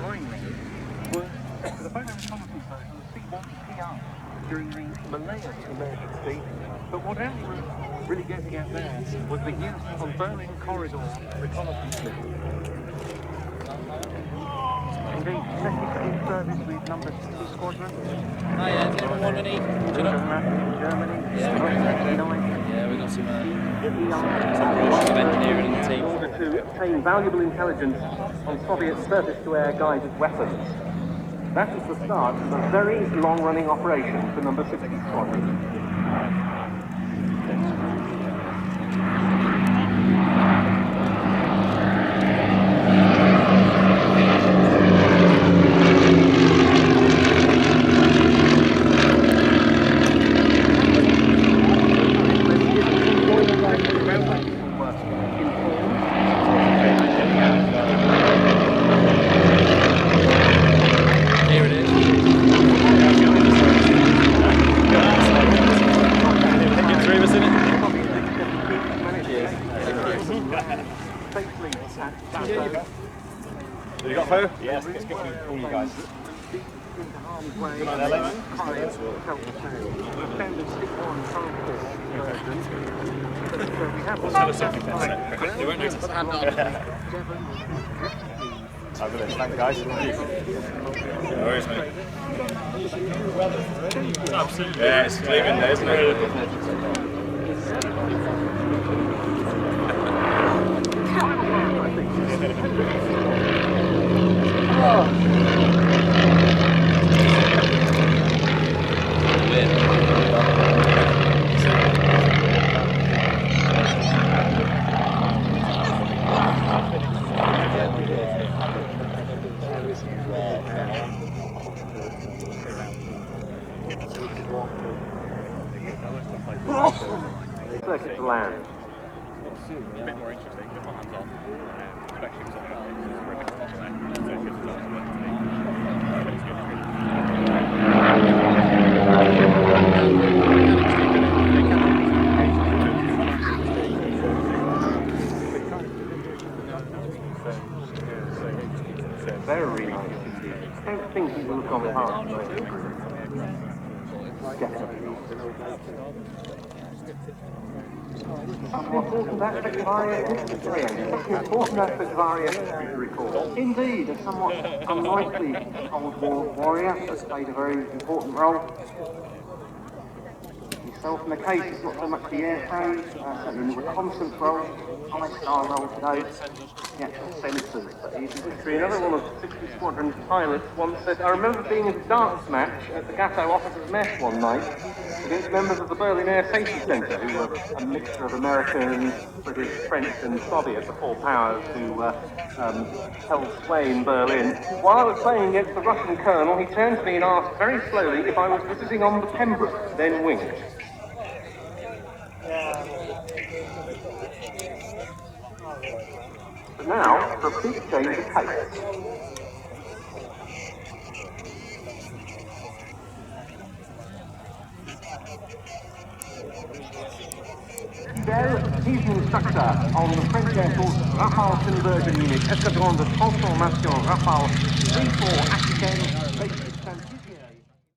flying legs were the photo reconnaissance version of the C.1 PR during the Malayan Emergency. But what Andy was really getting at there was the use of Berlin corridor reconnaissance missions. Indeed, technically in service with number 60 Squadron. Oh yeah, is anyone any? Wildenrath in Germany. Yeah, we've got some engineering in the team. In order to obtain valuable intelligence on Soviet surface-to-air guided weapons. That was the start of a very long-running operation for number 60 Squadron. Have you got a photo? Yes, it's good for all you guys. They won't notice. Fabulous, thank you guys. No worries, mate. Absolutely. Yeah, it's leaving there, isn't it? Circuit to land. A bit more interesting, get my hands on. Especially because very nice. I don't think he will have gone past. Important aspect of RAF history. Important aspect of RAF history to recall. Indeed, a somewhat unlikely Cold War warrior that played a very important role. Himself in the case, it's not so much the airframe, certainly in the reconnaissance role, high-star role today, the actual sensors. But he's in history. Another one of 60 Squadron pilots once said, I remember being at a darts match at the Gatto Officers' Mess one night against members of the Berlin Air Safety Centre, who were a mixture of American, British, French and Soviet, the four powers who held sway in Berlin. While I was playing against the Russian colonel, he turned to me and asked very slowly if I was visiting on the Pembrokes, then winked. But now, for a big change of pace. He's an instructor on the French Air Force Rafale conversion unit, Squadron de Transformation Rafale 34 Aquitaine, based